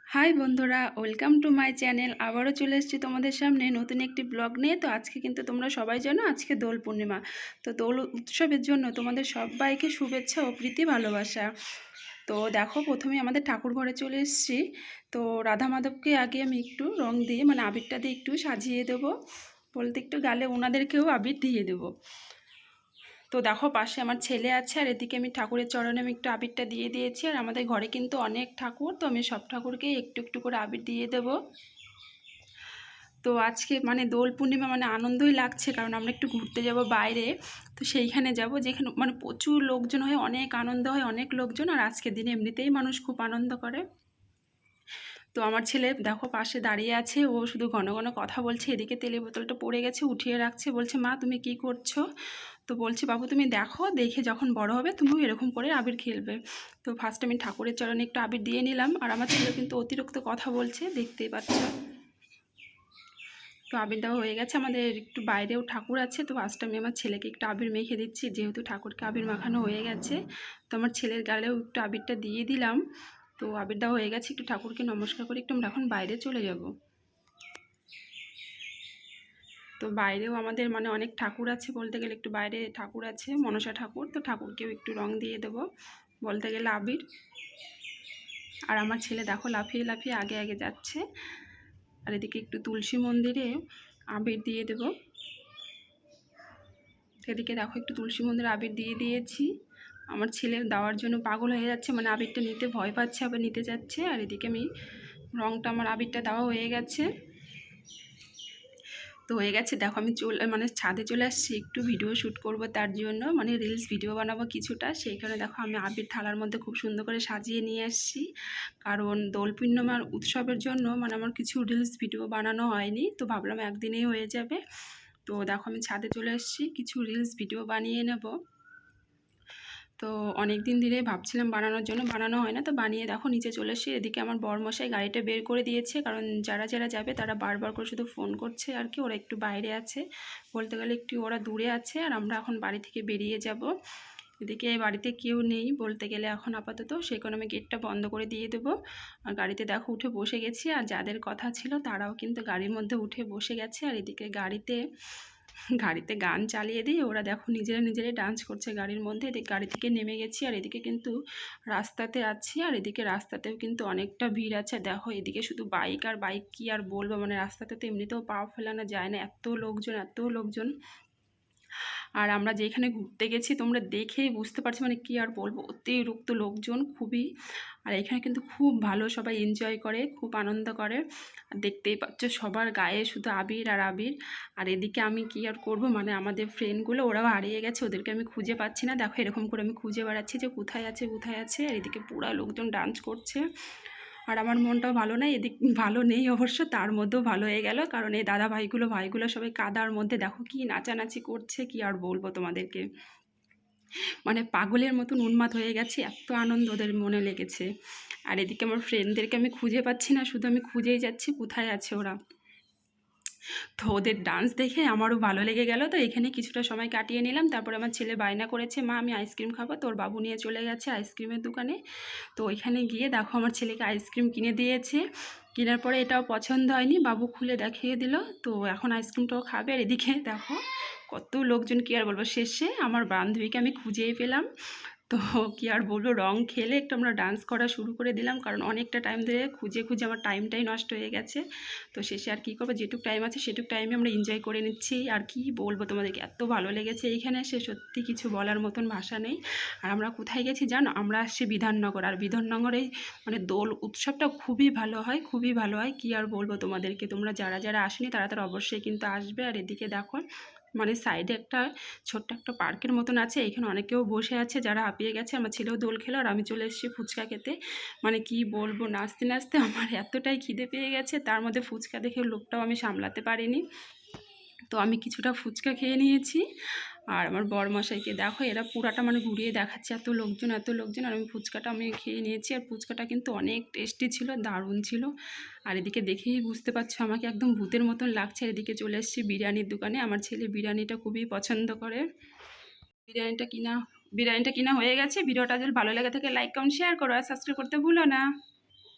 High বন্ধুরা, welcome to my channel. আবারও চলে এসেছি তোমাদের সামনে নতুন একটি ব্লগ নিয়ে। তো আজকে কিন্তু তোমরা সবাই জানো আজকে দোল পূর্ণিমা। তো দোল উৎসবের জন্য তোমাদের সবাইকে শুভেচ্ছা ও প্রীতি ভালোবাসা। তো দেখো, প্রথমে আমাদের ঠাকুর ঘরে চলে এসেছি। তো রাধা মাধবকে আগে আমি একটু রং দিয়ে আবিরটা দিয়ে একটু সাজিয়ে দেবো, বলতে একটু গালে ওনাদেরকেও আবির দিয়ে দেবো। তো দেখো, পাশে আমার ছেলে আছে আর এদিকে আমি ঠাকুরের চরণে আমি একটু আবিরটা দিয়ে দিয়েছি। আর আমাদের ঘরে কিন্তু অনেক ঠাকুর, তো আমি সব ঠাকুরকেই একটু একটু করে আবির দিয়ে দেবো। তো আজকে দোল পূর্ণিমা আনন্দই লাগছে, কারণ আমরা একটু ঘুরতে যাব বাইরে। তো সেইখানে যাব যেখানে প্রচুর লোকজন হয়, অনেক আনন্দ হয়, অনেক লোকজন। আর আজকের দিনে এমনিতেই মানুষ খুব আনন্দ করে। তো আমার ছেলে দেখো পাশে দাঁড়িয়ে আছে, ও শুধু ঘন ঘন কথা বলছে। এদিকে তেলের বোতলটা পড়ে গেছে, উঠিয়ে রাখছে, বলছে মা তুমি কি করছো? তো বলছি বাবু তুমি দেখো, দেখে যখন বড় হবে তুমিও এরকম করে আবির খেলবে। তো ফার্স্ট আমি ঠাকুরের চরণে একটু আবির দিয়ে নিলাম। আর আমার ছেলে কিন্তু অতিরিক্ত কথা বলছে, দেখতেই পাচ্ছ। তো আবির দেওয়া হয়ে গেছে। আমাদের একটু বাইরেও ঠাকুর আছে, তো ফার্স্ট আমি আমার ছেলেকে একটু আবির মেখে দিচ্ছি, যেহেতু ঠাকুরকে আবির মাখানো হয়ে গেছে। তো আমার ছেলের গালেও একটু আবিরটা দিয়ে দিলাম। তো আবির দেওয়া হয়ে গেছে, একটু ঠাকুরকে নমস্কার করে একটু আমরা এখন বাইরে চলে যাব। তো বাইরেও আমাদের অনেক ঠাকুর আছে, বলতে গেলে একটু বাইরে ঠাকুর আছে, মনসা ঠাকুর। তো ঠাকুরকেও একটু রং দিয়ে দেবো, বলতে গেলে আবির। আর আমার ছেলে দেখো লাফিয়ে লাফিয়ে আগে আগে যাচ্ছে। আর এদিকে একটু তুলসী মন্দিরে আবির দিয়ে দেব। এদিকে দেখো একটু তুলসী মন্দিরে আবির দিয়ে দিয়েছি। আমার ছেলে দেওয়ার জন্য পাগল হয়ে যাচ্ছে, আবিরটা নিতে ভয় পাচ্ছে, আবার নিতে যাচ্ছে। আর এদিকে আমি রংটা, আমার আবিরটা দেওয়া হয়ে গেছে। তো হয়ে গেছে, দেখো আমি ছাদে চলে আসছি একটু ভিডিও শ্যুট করব, তার জন্য রিলস ভিডিও বানাবো কিছুটা। সেইখানে দেখো আমি আবির থালার মধ্যে খুব সুন্দর করে সাজিয়ে নিয়ে আসছি, কারণ দোল পূর্ণিমার উৎসবের জন্য আমার কিছু রিলস ভিডিও বানানো হয়নি। তো ভাবলাম একদিনেই হয়ে যাবে। তো দেখো আমি ছাদে চলে আসছি, কিছু রিলস ভিডিও বানিয়ে নেব। তো অনেক দিন ধরে ভাবছিলাম বানানোর জন্য, বানানো হয় না। তো বানিয়ে দেখো নিচে চলে এসেছি। এদিকে আমার বরমশাই গাড়িটা বের করে দিয়েছে, কারণ যারা যারা যাবে তারা বারবার করে শুধু ফোন করছে আর কি। ওরা একটু বাইরে আছে, বলতে গেলে একটু ওরা দূরে আছে, আর আমরা এখন বাড়ি থেকে বেরিয়ে যাব। এদিকে বাড়িতে কেউ নেই বলতে গেলে এখন আপাতত, সেই কারণে আমি গেটটা বন্ধ করে দিয়ে দেবো। আর গাড়িতে দেখো উঠে বসে গেছি, আর যাদের কথা ছিল তারাও কিন্তু গাড়ির মধ্যে উঠে বসে গেছে। আর এদিকে গাড়িতে গান চালিয়ে দিয়ে ওরা দেখো নিজেরাই ডান্স করছে গাড়ির মধ্যে। এদিকে গাড়ি থেকে নেমে গেছি, আর এদিকে কিন্তু রাস্তাতে আছি। আর এদিকে রাস্তাতেও কিন্তু অনেকটা ভিড় আছে। দেখো এদিকে শুধু বাইক আর বাইক, কি আর বলবো, রাস্তাতে তো এমনিতেও পা ফেলানো যায় না, এত লোকজন। আর আমরা যেখানে ঘুরতে গেছি তোমরা দেখেই বুঝতে পারছো, কি আর বলবো, অতিরিক্ত লোকজন খুবই। আর এখানে কিন্তু খুব ভালো সবাই এনজয় করে, খুব আনন্দ করে। আর দেখতেই পাচ্ছ সবার গায়ে শুধু আবির আর আবির। আর এদিকে আমি কি আর করব, আমাদের ফ্রেন্ডগুলো ওরাও হারিয়ে গেছে, ওদেরকে আমি খুঁজে পাচ্ছি না। দেখো এরকম করে আমি খুঁজে বেড়াচ্ছি যে কোথায় আছে। আর এদিকে পুরা লোকজন ডান্স করছে। আর আমার মনটাও ভালো নাই, ভালো নেই অবশ্য, তার মধ্যেও ভালো হয়ে গেল, কারণ এই দাদা ভাইগুলো সবাই কাদার মধ্যে দেখো কি নাচানাচি করছে, কি আর বলবো তোমাদেরকে। পাগলের মতন উন্মাদ হয়ে গেছে, এত আনন্দ ওদের মনে লেগেছে। আর এদিকে আমার ফ্রেন্ডদেরকে আমি খুঁজে পাচ্ছি না, শুধু আমি খুঁজেই যাচ্ছি কোথায় আছে ওরা। তো ওদের ডান্স দেখে আমারও ভালো লেগে গেল। তো এখানে কিছুটা সময় কাটিয়ে নিলাম। তারপর আমার ছেলে বায়না করেছে, মা আমি আইসক্রিম খাবো। তোর বাবু নিয়ে চলে গেছে আইসক্রিমের দোকানে। তো ওইখানে গিয়ে দেখো আমার ছেলেকে আইসক্রিম কিনে দিয়েছে। কেনার পরে এটাও পছন্দ হয়নি, বাবু খুলে দেখিয়ে দিল। তো এখন আইসক্রিমটাও খাবে। আর এদিকে দেখো কত লোকজন, কি আর বলবো। শেষে আমার বান্ধবীকে আমি খুঁজেই পেলাম। তো কি আর বলবো, রং খেলে একটু আমরা ডান্স করা শুরু করে দিলাম, কারণ অনেকটা টাইম ধরে খুঁজে আমার টাইমটাই নষ্ট হয়ে গেছে। তো শেষে আর কি করবো, যেটুক টাইম আছে সেটুক টাইমে আমরা এনজয় করে নিচ্ছি। আর কি বলবো তোমাদেরকে, এত ভালো লেগেছে এইখানে এসে, সত্যি কিছু বলার মতন ভাষা নেই। আর আমরা কোথায় গেছি জানো, আমরা আসছি বিধাননগর। আর বিধাননগরে দোল উৎসবটা খুবই ভালো হয়, কি আর বলবো তোমাদেরকে। তোমরা যারা আসেনি তারা অবশ্যই কিন্তু আসবে। আর এদিকে দেখো সাইডে ছোট্ট একটা পার্কের মতন আছে, এখানে অনেকেও বসে আছে যারা হাঁপিয়ে গেছে। আমার ছেলেও দোল খেলো, আর আমি চলে এসেছি ফুচকা খেতে। কি বলবো, নাচতে নাচতে আমার এতটাই খিদে পেয়ে গেছে, তার মধ্যে ফুচকা দেখে লোকটাও আমি সামলাতে পারিনি। তো আমি কিছুটা ফুচকা খেয়ে নিয়েছি। আর আমার বরমশাইকে দেখো, এরা পুরাটা ঘুরিয়ে দেখাচ্ছে, এত লোকজন। আর আমি ফুচকাটা খেয়ে নিয়েছি। আর ফুচকাটা কিন্তু অনেক টেস্টি ছিল, দারুণ ছিল। আর এদিকে দেখেই বুঝতে পারছো আমাকে একদম ভূতের মতন লাগছে। আর এদিকে চলে এসেছি বিরিয়ানির দোকানে, আমার ছেলে বিরিয়ানিটা খুবই পছন্দ করে। বিরিয়ানিটা কিনা হয়ে গেছে। ভিডিওটা যদি ভালো লেগে থাকে লাইক কমেন্ট শেয়ার করো, আর সাবস্ক্রাইব করতে ভুলো না।